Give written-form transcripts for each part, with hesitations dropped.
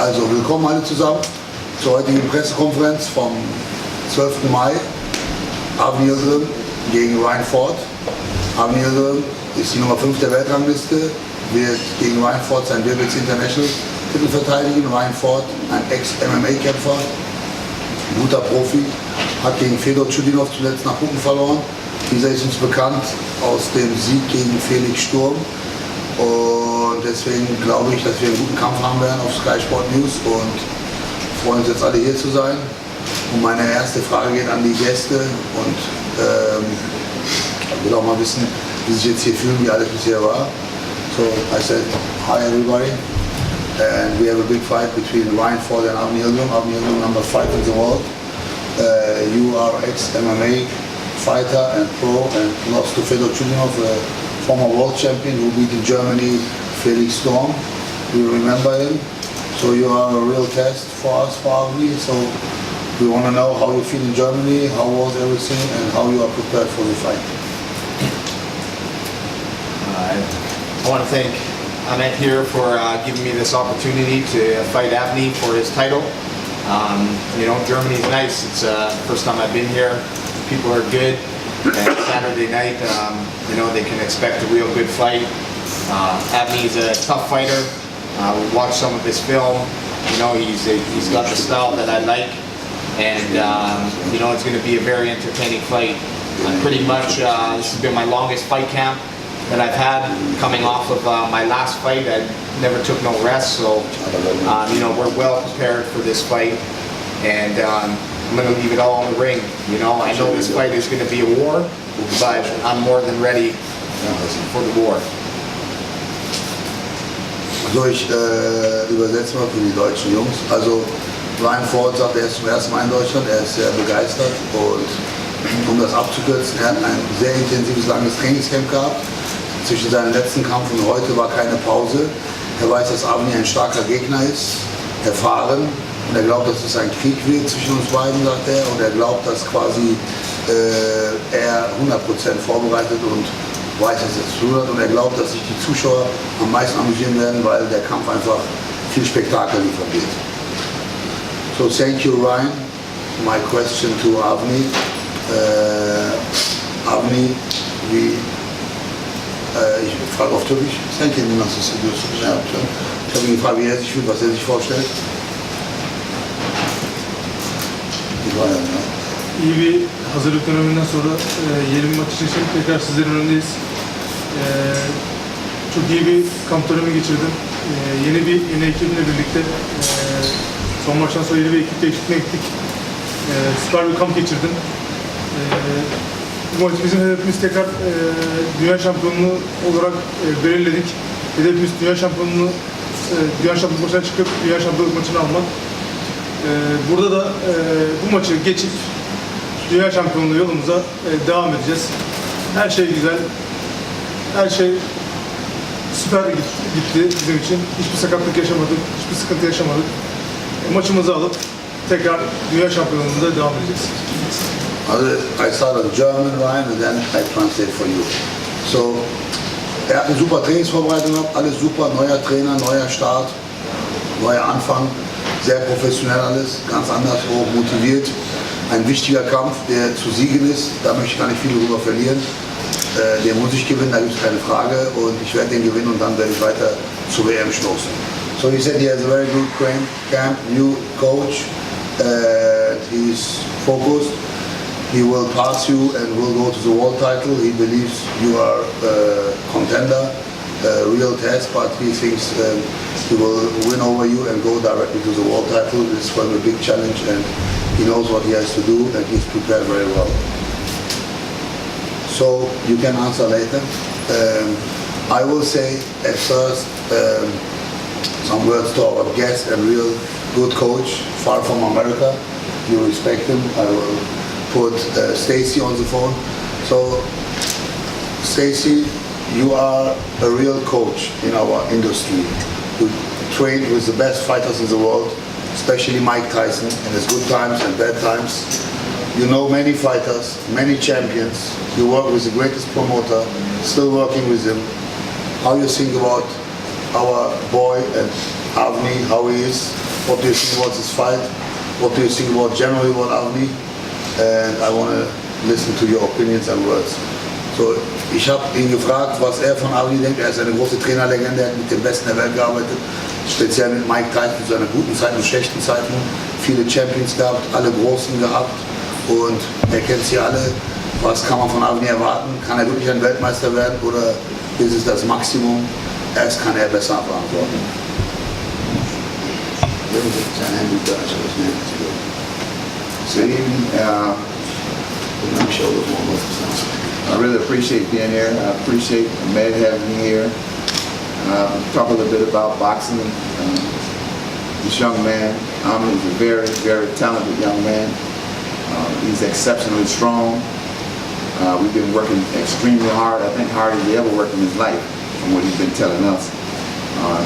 Also, willkommen alle zusammen zur heutigen Pressekonferenz vom 12. Mai. Avni Yildirim gegen Ryan Ford. Avni Yildirim ist die Nummer 5 der Weltrangliste, wird gegen Ryan Ford sein WBC International Titel verteidigen. Ryan Ford, ein Ex-MMA-Kämpfer, guter Profi, hat gegen Fedor Chudinov zuletzt nach Punkten verloren. Dieser ist uns bekannt aus dem Sieg gegen Felix Sturm. Und deswegen glaube ich, dass wir einen guten Kampf haben werden auf Sky Sport News und freuen uns jetzt alle hier zu sein. Und meine erste Frage geht an die Gäste und ich will auch mal wissen, wie sich jetzt hier fühlen, wie alles bisher war. So I said, hi everybody, and we have a big fight between Ryan Ford and Avni Yildirim. Avni Yildirim, number 5 in the world. You are ex-MMA fighter and pro and lost to Fedor Chudinov, former world champion who beat in Germany Felix Sturm. We remember him. So you are a real test for us, for Avni. So we want to know how you feel in Germany, how was everything, and how you are prepared for the fight. I want to thank Ahmet here for giving me this opportunity to fight Avni for his title. You know, Germany's nice. It's the first time I've been here. People are good. And Saturday night, you know, they can expect a real good fight. Avni's a tough fighter. We watched some of his film. You know, he's got the style that I like, and you know, it's going to be a very entertaining fight. Pretty much, this has been my longest fight camp that I've had. Coming off of my last fight, I never took no rest, so you know, we're well prepared for this fight, and I'm going to leave it all in the ring. You know, I know this fight is going to be a war, but I'm more than ready for the war. So, ich übersetze mal für die deutschen Jungs. Also, Ryan Ford sagt, er ist zum ersten Mal in Deutschland, er ist sehr begeistert und um das abzukürzen, er hat ein sehr intensives, langes Trainingscamp gehabt. Zwischen seinem letzten Kampf und heute war keine Pause. Er weiß, dass Avni ein starker Gegner ist, erfahren. Und er glaubt, dass es ein Krieg wird zwischen uns beiden, sagt er. Und er glaubt, dass quasi er 100% vorbereitet und weiß, dass er zu tun hat. Und er glaubt, dass sich die Zuschauer am meisten amüsieren werden, weil der Kampf einfach viel Spektakel liefern wird. So, thank you, Ryan. My question to Avni. Avni, ich frage auf Türkisch. Sen kendini nasıl hissediyorsun? Ne yapacaksın? Ich habe ihn gefragt, wie er sich fühlt, was er sich vorstellt. İyi bir hazırlık döneminden sonra yeni bir maç için tekrar sizlerin önündeyiz. Çok iyi bir kamp dönemi geçirdim. Yeni ekibimle birlikte son maçtan sonra yeni bir ekip değişikliğine gittik. Süper bir kamp geçirdim. Bu maç bizim hedefimiz tekrar dünya şampiyonluğu olarak belirledik. Hedefimiz dünya şampiyonluğu maçına çıkıp dünya şampiyonluk maçını almak. Burada da bu maçı geçip dünya şampiyonluğu yolumuza devam edeceğiz. Her şey güzel, her şey süper gitti bizim için. Hiçbir sakatlık yaşamadık, hiçbir sıkıntı yaşamadık. Maçımızı alıp tekrar dünya şampiyonluğunda devam edeceğiz. I started German, Ryan, and then I translate for you. So, er hat eine super Trainingsvorbereitung gehabt, alles super, neuer Trainer, neuer Start, neuer Anfang, sehr professionell alles, ganz anders, hoch motiviert. Ein wichtiger Kampf, der zu siegen ist, da möchte ich gar nicht viel darüber verlieren. Den muss ich gewinnen, da gibt es keine Frage und ich werde den gewinnen und dann werde ich weiter zur WM stoßen. So he said he has a very good camp, new coach, he's focused. He will pass you and will go to the world title. He believes you are a contender, a real test, but he thinks he will win over you and go directly to the world title. This is quite a big challenge and he knows what he has to do and he's prepared very well. So you can answer later. I will say at first some words to our guest and real good coach, far from America. You respect him. I will put Stacy on the phone. So, Stacy, you are a real coach in our industry. You train with the best fighters in the world, especially Mike Tyson in his good times and bad times. You know many fighters, many champions. You work with the greatest promoter, still working with him. How you think about our boy and Avni, how he is, what do you think about this fight? What do you think about generally about Avni? And I want to listen to your opinions and words. So, ich habe ihn gefragt, was er von Avni denkt. Er ist eine große Trainerlegende, er hat mit den Besten der Welt gearbeitet, speziell mit Mike Tyson zu seiner guten Zeit und schlechten Zeiten. Viele Champions gehabt, alle Großen gehabt und er kennt sie alle. Was kann man von Avni erwarten? Kann er wirklich ein Weltmeister werden oder ist es das Maximum? Erst kann er besser beantworten. Good evening. I really appreciate being here. I appreciate Ahmed having me here. Talk a little bit about boxing. This young man, Ahmed, is a very, very talented young man. He's exceptionally strong. We've been working extremely hard. I think harder than he ever worked in his life, from what he's been telling us.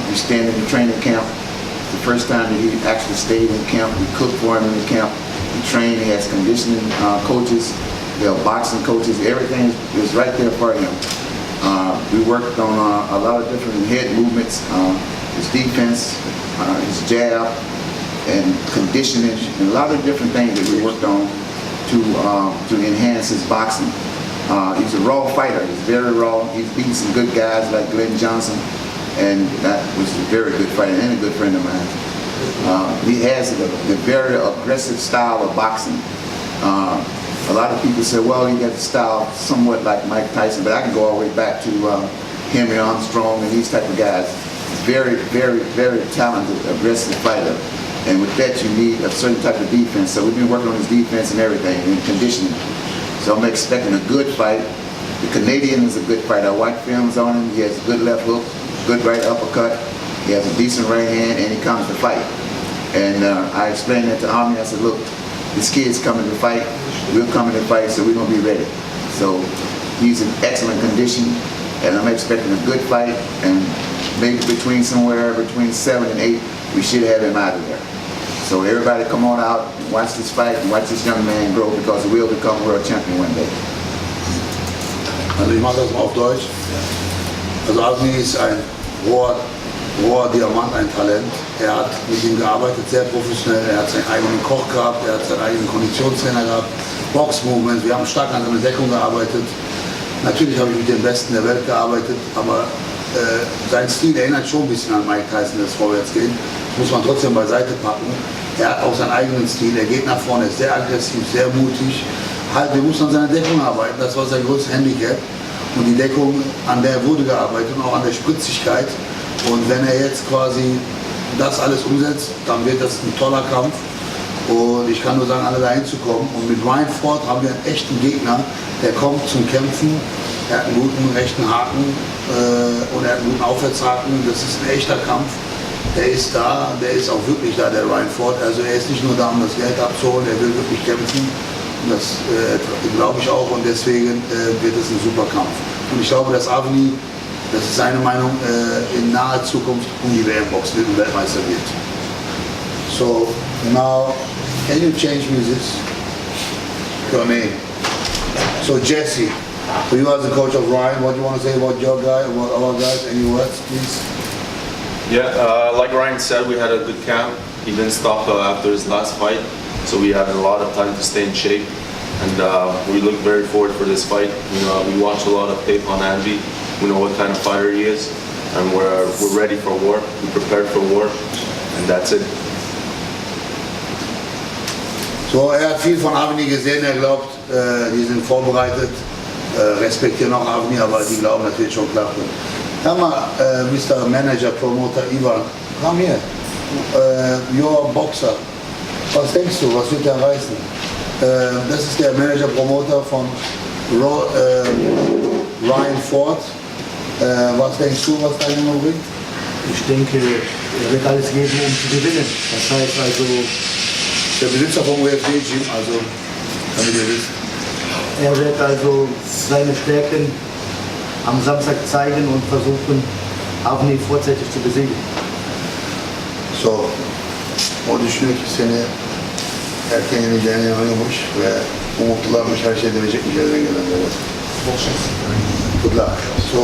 We stand in the training camp. The first time that he actually stayed in camp, we cooked for him in the camp. He trained. He has conditioning coaches. We have boxing coaches. Everything is right there for him. We worked on a lot of different head movements, his defense, his jab, and conditioning, and a lot of different things that we worked on to enhance his boxing. He's a raw fighter. He's very raw. He's beaten some good guys like Glenn Johnson, and that was a very good fighter and a good friend of mine. He has a very aggressive style of boxing. A lot of people say, well, he got the style somewhat like Mike Tyson, but I can go all the way back to Henry Armstrong and these type of guys. Very, very, very talented, aggressive fighter. And with that, you need a certain type of defense. So we've been working on his defense and everything, and conditioning. So I'm expecting a good fight. The Canadian is a good fighter. I watch films on him. He has a good left hook, good right uppercut. He has a decent right hand, and he comes to fight. And I explained that to Avni. I said, look, this kid's coming to fight. We're coming to fight, so we're going to be ready. So he's in excellent condition, and I'm expecting a good fight. And maybe somewhere between 7 and 8, we should have him out of there. So everybody come on out and watch this fight and watch this young man grow, because he will become world champion one day. Also ich mache das mal auf Deutsch. Also Avni ist ein roher Diamant, ein Talent. Er hat mit ihm gearbeitet, sehr professionell. Er hat seinen eigenen Koch gehabt, er hat seinen eigenen Konditionstrainer gehabt, Box-Movement. Wir haben stark an seiner Deckung gearbeitet. Natürlich habe ich mit den Besten der Welt gearbeitet, aber sein Stil erinnert schon ein bisschen an Mike Tyson, das Vorwärtsgehen. Muss man trotzdem beiseite packen. Er hat auch seinen eigenen Stil, er geht nach vorne, ist sehr aggressiv, sehr mutig. Halt, wir mussten an seiner Deckung arbeiten, das war sein größtes Handicap. Und die Deckung, an der wurde gearbeitet und auch an der Spritzigkeit. Und wenn er jetzt quasi das alles umsetzt, dann wird das ein toller Kampf. Und ich kann nur sagen, alle dahin zu kommen. Und mit Ryan Ford haben wir einen echten Gegner, der kommt zum Kämpfen. Er hat einen guten rechten Haken und er hat einen guten Aufwärtshaken. Das ist ein echter Kampf. Der ist da, der ist auch wirklich da, der Ryan Ford. Also er ist nicht nur da, um das Geld abzuholen, er will wirklich kämpfen. Und das glaube ich auch, und deswegen wird es ein super Kampf. Und ich glaube, dass Avni, das ist seine Meinung, in naher Zukunft um die WM-Box Weltmeister wird. So, now, can you change me this? Your name. So Jesse, so you as the coach of Ryan, what do you want to say about your guy, about our guys? Any words, please? Yeah, like Ryan said, we had a good camp. He didn't stop after his last fight, so we had a lot of time to stay in shape. And we look very forward for this fight. You know, we watch a lot of tape on Andy. We know what kind of fighter he is, and we're ready for war. We prepared for war, and that's it. So, er hat viel von Avni gesehen, er glaubt, die sind vorbereitet, respektieren auch Avni, aber die glauben, das wird schon klappen. Hör mal, Mr. Manager, Promoter Ivan, come here. You're a Boxer. Was denkst du, was wird er reißen? Das ist der Manager, Promoter von Ryan Ford. Was denkst du, was dein Junge bringt? Ich denke, er wird alles geben, um zu gewinnen. Das heißt also, Der Besitzer vom UFC-Gym, also, damit ihr wisst. er wird also seine Stärken am Samstag zeigen und versuchen, Avni vorzeitig zu besiegen. So, o düşünüyor ki seni erken yeneceğine inanıyormuş ve umutlularmış, her şey verecekmiş elinden gelenlere. Good luck. So,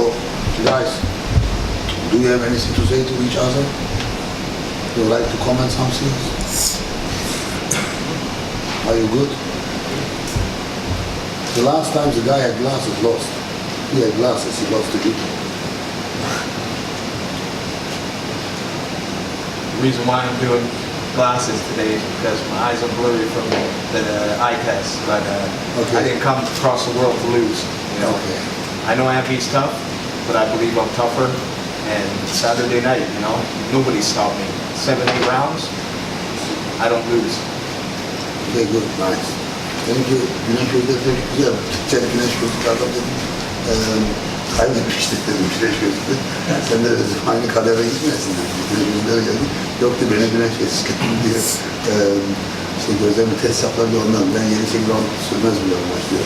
guys, do you have anything to say to each other? You like to comment something? Are you good? The last time the guy had glasses lost. He had glasses, he lost the people. The reason why I'm doing glasses today is because my eyes are blurry from the eye test, but Okay. I didn't come across the world to lose. You know? Okay. I know Abby's tough, but I believe I'm tougher. And Saturday night, you know, nobody stopped me. 7, 8 rounds, I don't lose. Okay, good, nice. Thank you. Güneş gözleri güzel. Türkçe'de güneş gözlükleri adam dedim. Kaybetmiştik dedim güneş gözlükleri. Sen de aynı kadere gitmesin. Güneş gözlükleri geldi. Yoktu beni güneş gözlükleri diye. İşte gözlerimi test yaptılar diye ondan. Ben 7-8 round sürmez biliyorum başlıyor.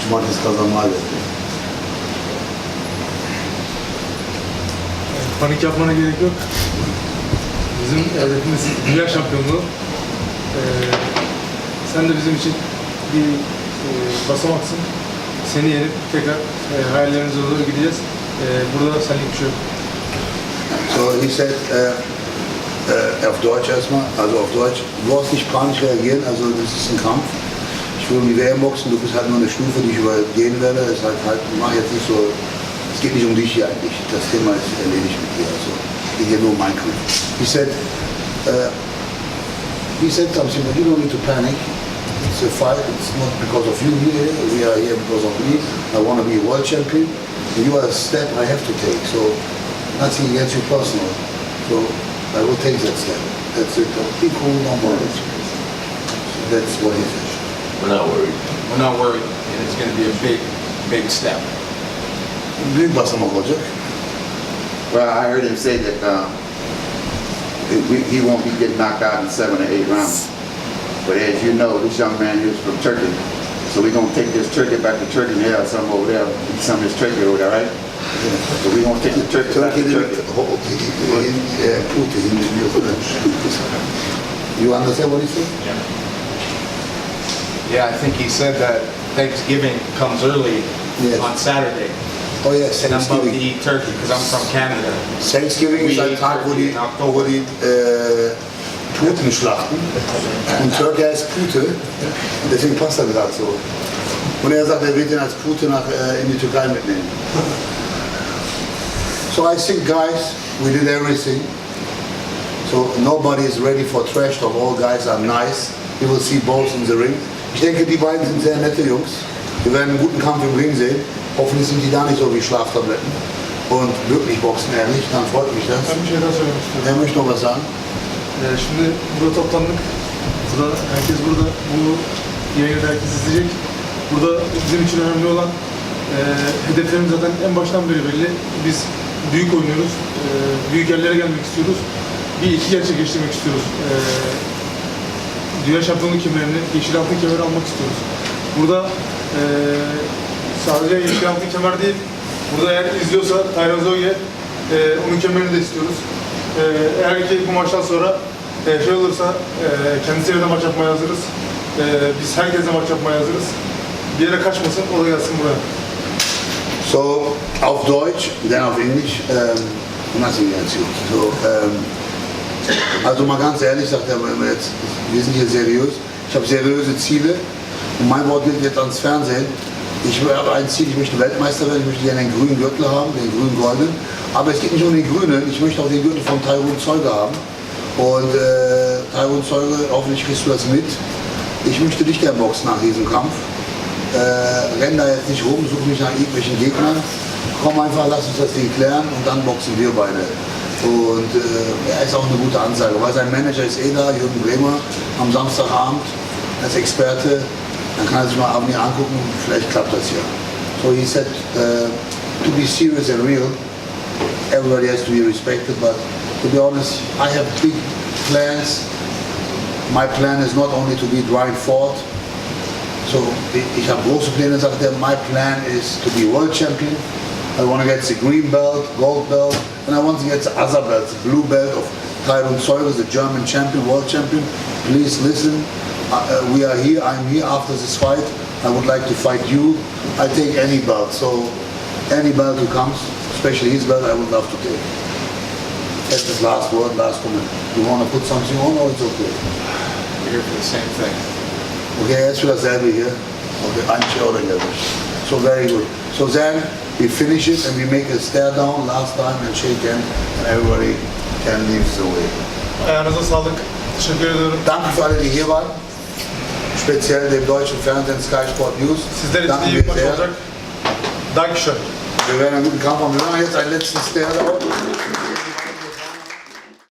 Cumartesi kazanmayı bekliyorum. Panik yapmana gerek yok. Bizim hedefimiz dünya şampiyonluğu. Sen de bizim için bir basamaksın. Seni yenip tekrar hayallerimize doğru gideceğiz. Burada senlik bir şey yok. So he said, auf Deutsch erstmal, also auf Deutsch, du brauchst nicht panisch reagieren, also das ist ein Kampf. Ich will um die WM boxen, du bist halt nur eine Stufe, die ich übergehen werde. Es ist halt, mach jetzt nicht so, es geht nicht um dich hier eigentlich. Das Thema ist erledigt mit dir. Also, es geht hier nur um meinen Kampf. He said something, but you don't need to panic. It's a fight, it's not because of you here, we are here because of me. I want to be a world champion. And you are a step I have to take, so nothing against you personal. So I will take that step. That's it. Be cool, don't worry. That's what he said. We're not worried. We're not worried, and it's going to be a big, big step. Büyük basamak olacak. Well, I heard him say that he won't be getting knocked out in 7 or 8 rounds. But as you know, this young man is from Turkey. So we're going to take this turkey back to Turkey and have some over there, some of this turkey over there, right? So we're going to take the turkey back to Turkey Turkey. Putin. You understand what he said? Yeah, I think he said that Thanksgiving comes early Yes. on Saturday. Oh yes, And I'm about to Thanksgiving. eat turkey because I'm from Canada. Thanksgiving ist ein eat Tag, wo turkey die, in October. Puten schlachten. Und Türkei heißt Pute. Deswegen passt er gerade so. Und er sagt, er wird ihn als Pute in die Türkei mitnehmen. So I think, guys, we did everything. So nobody is ready for trash talk. All guys are nice. You will see both in the ring. Ich denke, die beiden sind sehr nette Jungs. Wir werden einen guten Kampf im Ring sehen. Hoffentlich sind die da nicht so wie Schlaftabletten. Und wirklich boxen, ehrlich. Dann freut mich das. Ben bir şey daha söylemek istiyorum. Er möchte noch was sagen. Şimdi burada toplandık. Burada herkes burada. Bu yayını da herkes izleyecek. Burada bizim için önemli olan hedeflerimiz zaten en baştan beri belli. Biz büyük oynuyoruz. Büyük yerlere gelmek istiyoruz. Bir iki gerçekleştirmek istiyoruz. Dünya şampiyonluk kemerini, yeşil altın kemeri almak istiyoruz. Burada sadece yeşil altın kemer değil. Burada eğer izliyorsa Tyron Zoye, onun kemerini de istiyoruz. Eğer ki bu maçtan sonra şey olursa kendisiyle de maç yapmaya hazırız. Biz herkesle maç yapmaya hazırız. Bir yere kaçmasın, o da gelsin buraya. So, auf Deutsch, dann auf Englisch, nothing against you. So, also mal ganz ehrlich, sagt er jetzt, wir sind hier seriös. Ich habe seriöse Ziele und mein Wort gilt jetzt ans Fernsehen. Ich habe ein Ziel, ich möchte Weltmeister werden, ich möchte gerne den grünen Gürtel haben, den grün-goldenen. Aber es geht nicht um den grünen, ich möchte auch den Gürtel von Tyron Zeuge haben. Und Tyron Zeuge, hoffentlich kriegst du das mit. Ich möchte dich gern boxen nach diesem Kampf. Renn da jetzt nicht rum, such mich nach irgendwelchen Gegnern. Komm einfach, lass uns das Ding klären und dann boxen wir beide. Und er ist auch eine gute Ansage, weil sein Manager ist da, Jürgen Bremer, am Samstagabend als Experte. Dann kann er sich mal Avni angucken, vielleicht klappt das ja. So he said, to be serious and real, everybody has to be respected, but to be honest, I have big plans. My plan is not only to beat Ryan Ford. So ich habe große Pläne, sagt er. My plan is to be world champion. I want to get the green belt, gold belt, and I want to get the other belt, the blue belt of Tyron Zeuge, the German champion, world champion. Please listen. We are here, I'm here after this fight. I would like to fight you. I take any belt, so any belt who comes, especially his belt, I would love to take. That's his last word, last comment. You want to put something on or it's okay? We're here for the same thing. Okay, jetzt für dasselbe hier. Okay, ein Shouldering level. So very good. So then we finish it and we make a stare down last time and shake hand and everybody can leave the way. Ayağınıza sağlık. Teşekkür ediyorum. Danke für alle, die hier waren. Speziell dem deutschen Fernsehen Sky Sport News. Sizler için Danke iyi bir wir maç sehr. olacak. Dankeschön. Wir werden einen guten Kampf haben. Wir machen jetzt einen letzten Stare down.